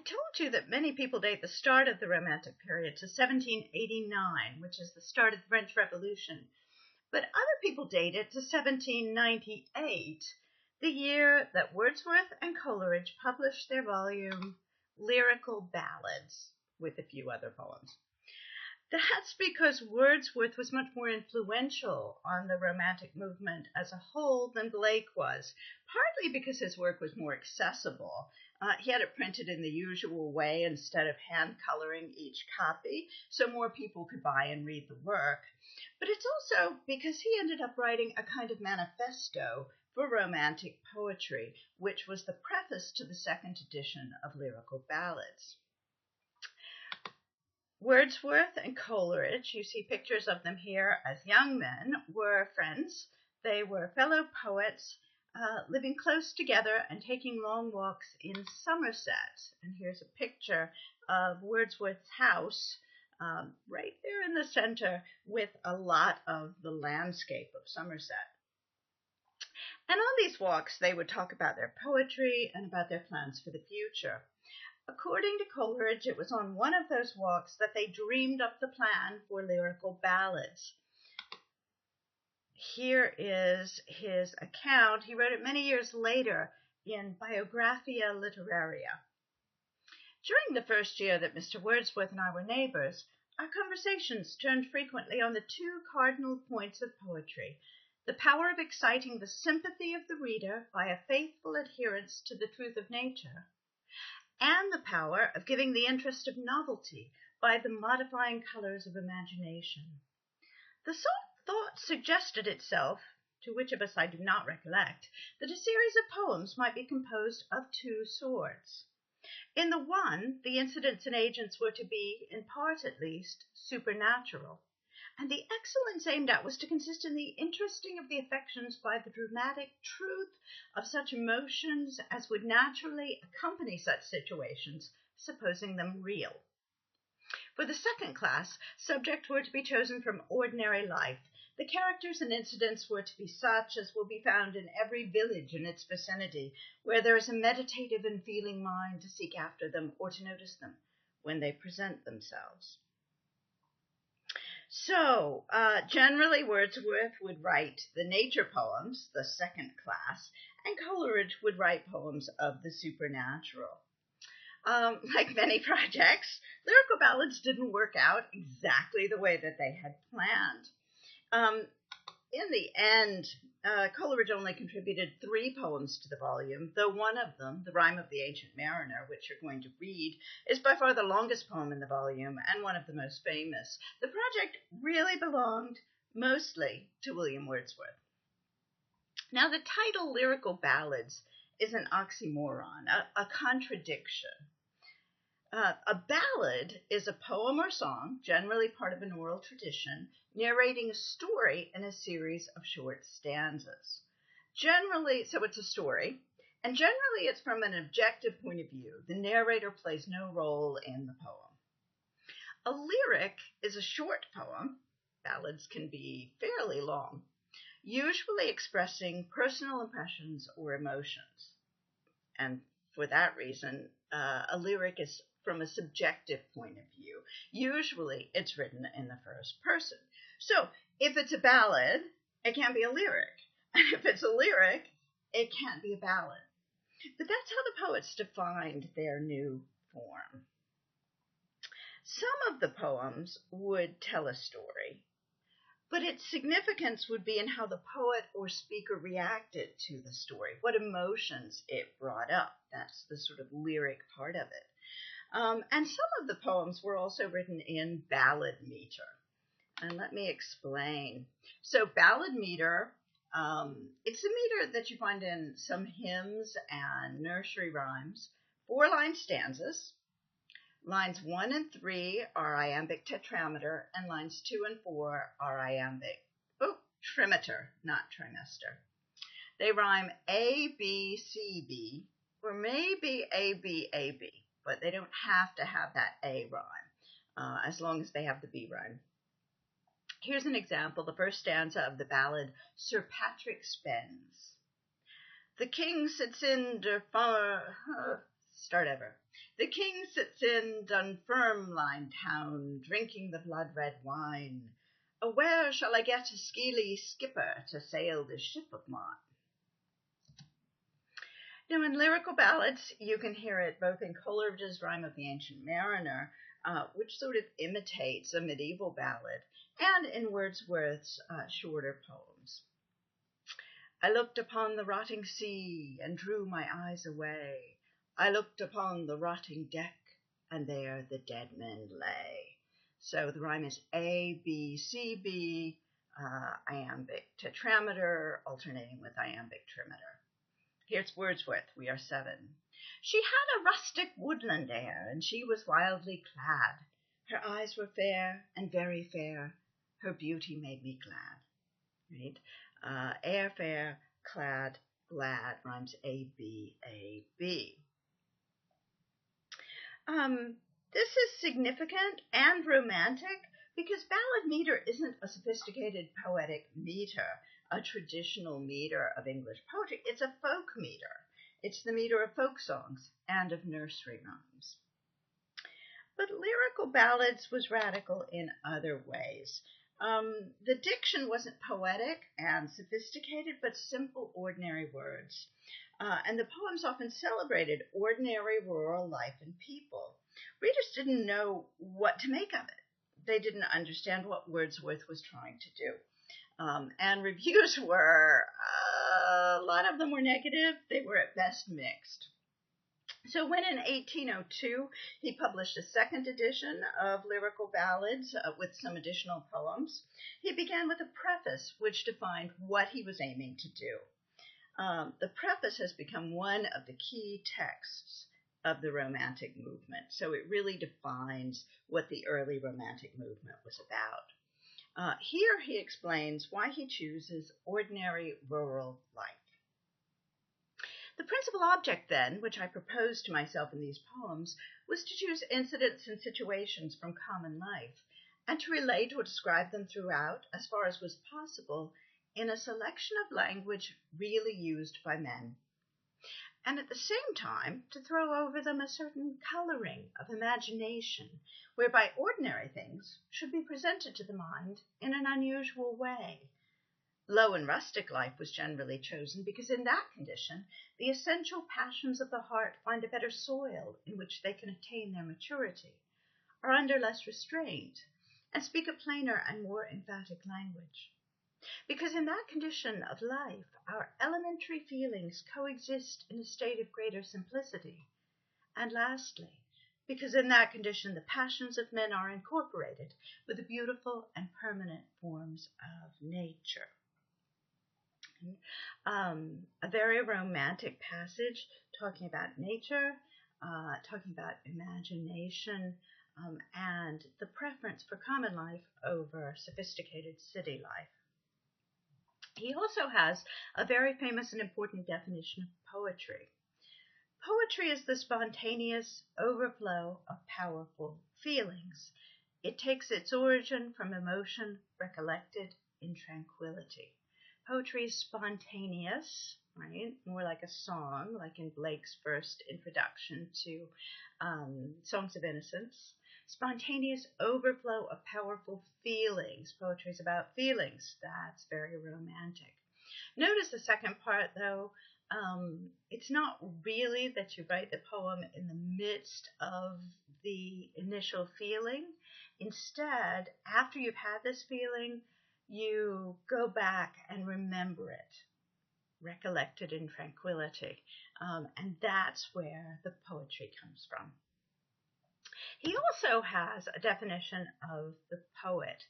told you that many people date the start of the Romantic period to 1789, which is the start of the French Revolution. But other people date it to 1798, the year that Wordsworth and Coleridge published their volume Lyrical Ballads, with a few other poems. That's because Wordsworth was much more influential on the Romantic movement as a whole than Blake was, partly because his work was more accessible. He had it printed in the usual way instead of hand coloring each copy, so more people could buy and read the work. But it's also because he ended up writing a kind of manifesto for Romantic poetry, which was the preface to the second edition of Lyrical Ballads. Wordsworth and Coleridge, you see pictures of them here as young men, were friends. They were fellow poets, living close together and taking long walks in Somerset. And here's a picture of Wordsworth's house right there in the center with a lot of the landscape of Somerset. And on these walks, they would talk about their poetry and about their plans for the future. According to Coleridge, it was on one of those walks that they dreamed up the plan for Lyrical Ballads. Here is his account. He wrote it many years later in Biographia Literaria. During the first year that Mr. Wordsworth and I were neighbors, our conversations turned frequently on the two cardinal points of poetry: the power of exciting the sympathy of the reader by a faithful adherence to the truth of nature, and the power of giving the interest of novelty by the modifying colors of imagination. The thought suggested itself, to which of us I do not recollect, that a series of poems might be composed of two sorts. In the one, the incidents and agents were to be, in part at least, supernatural, and the excellence aimed at was to consist in the interesting of the affections by the dramatic truth of such emotions as would naturally accompany such situations, supposing them real. For the second class, subjects were to be chosen from ordinary life. The characters and incidents were to be such as will be found in every village in its vicinity, where there is a meditative and feeling mind to seek after them or to notice them when they present themselves. So, generally Wordsworth would write the nature poems, the second class, and Coleridge would write poems of the supernatural. Like many projects, Lyrical Ballads didn't work out exactly the way that they had planned. In the end, Coleridge only contributed 3 poems to the volume, though one of them, The Rime of the Ancient Mariner, which you're going to read, is by far the longest poem in the volume and one of the most famous. The project really belonged mostly to William Wordsworth. Now, the title Lyrical Ballads is an oxymoron, a contradiction. A ballad is a poem or song, generally part of an oral tradition, narrating a story in a series of short stanzas. Generally, so it's a story, and generally it's from an objective point of view. The narrator plays no role in the poem. A lyric is a short poem. Ballads can be fairly long, usually expressing personal impressions or emotions. And for that reason, a lyric is from a subjective point of view. Usually it's written in the first person. So if it's a ballad, it can't be a lyric. And if it's a lyric, it can't be a ballad. But that's how the poets defined their new form. Some of the poems would tell a story, but its significance would be in how the poet or speaker reacted to the story, what emotions it brought up. That's the sort of lyric part of it. And some of the poems were also written in ballad meter. And let me explain. So ballad meter, it's a meter that you find in some hymns and nursery rhymes. 4-line stanzas. Lines 1 and 3 are iambic tetrameter, and lines 2 and 4 are iambic. Trimeter, not trimester. They rhyme A, B, C, B, or maybe A, B, A, B, but they don't have to have that A rhyme, as long as they have the B rhyme. Here's an example, the first stanza of the ballad, Sir Patrick Spens. The king sits in Start ever. The king sits in Dunfermline town, drinking the blood-red wine. Where shall I get a skeely skipper to sail this ship of mine? Now, in Lyrical Ballads, you can hear it both in Coleridge's Rime of the Ancient Mariner, which sort of imitates a medieval ballad, and in Wordsworth's shorter poems. I looked upon the rotting sea and drew my eyes away. I looked upon the rotting deck, and there the dead men lay. So the rhyme is A, B, C, B, iambic tetrameter, alternating with iambic trimeter. Here's Wordsworth, we are 7. She had a rustic woodland air, and she was wildly clad. Her eyes were fair and very fair. Her beauty made me glad. Right? Air, fair, clad, glad rhymes A, B, A, B. This is significant and romantic because ballad meter isn't a sophisticated poetic meter, a traditional meter of English poetry. It's a folk meter. It's the meter of folk songs and of nursery rhymes. But Lyrical Ballads was radical in other ways. The diction wasn't poetic and sophisticated, but simple, ordinary words. And the poems often celebrated ordinary rural life and people. Readers didn't know what to make of it. They didn't understand what Wordsworth was trying to do. And reviews were, a lot of them were negative. They were at best mixed. So when in 1802 he published a second edition of Lyrical Ballads with some additional poems, he began with a preface which defined what he was aiming to do. The preface has become one of the key texts of the Romantic movement, so it really defines what the early Romantic movement was about. Here he explains why he chooses ordinary rural life. The principal object, then, which I proposed to myself in these poems, was to choose incidents and situations from common life, and to relate or describe them throughout, as far as was possible, in a selection of language really used by men, and at the same time to throw over them a certain coloring of imagination, whereby ordinary things should be presented to the mind in an unusual way. Low and rustic life was generally chosen because in that condition the essential passions of the heart find a better soil in which they can attain their maturity, are under less restraint, and speak a plainer and more emphatic language. Because in that condition of life our elementary feelings coexist in a state of greater simplicity. And lastly, because in that condition the passions of men are incorporated with the beautiful and permanent forms of nature. A very romantic passage talking about nature, talking about imagination, and the preference for common life over sophisticated city life. He also has a very famous and important definition of poetry. Poetry is the spontaneous overflow of powerful feelings. It takes its origin from emotion recollected in tranquility. Poetry is spontaneous, right? More like a song, like in Blake's first introduction to Songs of Innocence. Spontaneous overflow of powerful feelings. Poetry is about feelings. That's very romantic. Notice the second part, though. It's not really that you write the poem in the midst of the initial feeling. Instead, after you've had this feeling, you go back and remember it, recollect it in tranquility, and that's where the poetry comes from. He also has a definition of the poet,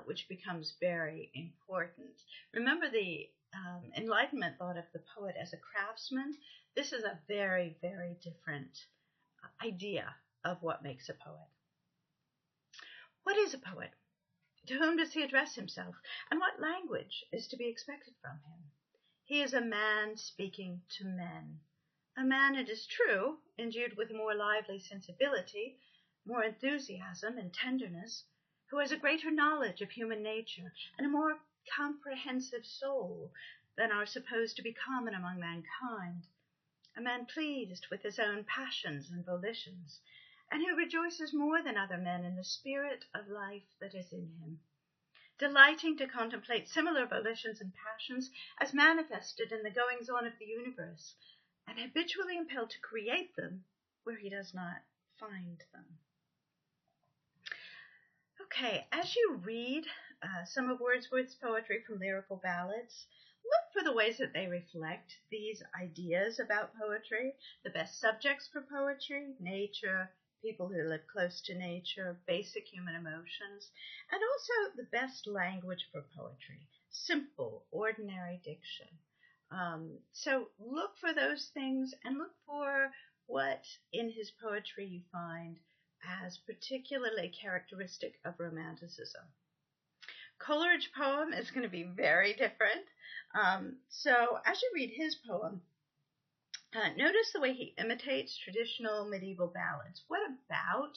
which becomes very important. Remember, the Enlightenment thought of the poet as a craftsman. This is a very, very different idea of what makes a poet. What is a poet? To whom does he address himself, and what language is to be expected from him? He is a man speaking to men. A man, it is true, endued with a more lively sensibility, more enthusiasm and tenderness, who has a greater knowledge of human nature and a more comprehensive soul than are supposed to be common among mankind. a man pleased with his own passions and volitions, and who rejoices more than other men in the spirit of life that is in him, delighting to contemplate similar volitions and passions as manifested in the goings-on of the universe, and habitually impelled to create them where he does not find them. Okay, as you read some of Wordsworth's poetry from Lyrical Ballads, look for the ways that they reflect these ideas about poetry, the best subjects for poetry, nature, people who live close to nature, basic human emotions, and also the best language for poetry, simple, ordinary diction. So look for those things and look for what in his poetry you find as particularly characteristic of Romanticism. Coleridge's poem is going to be very different. So as you read his poem, notice the way he imitates traditional medieval ballads. What about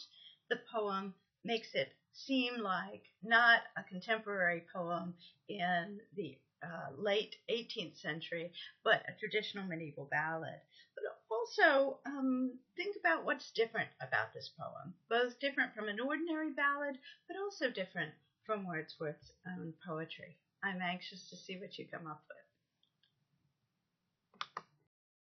the poem makes it seem like not a contemporary poem in the late 18th century, but a traditional medieval ballad? But also think about what's different about this poem, both different from an ordinary ballad, but also different from Wordsworth's own poetry. I'm anxious to see what you come up with.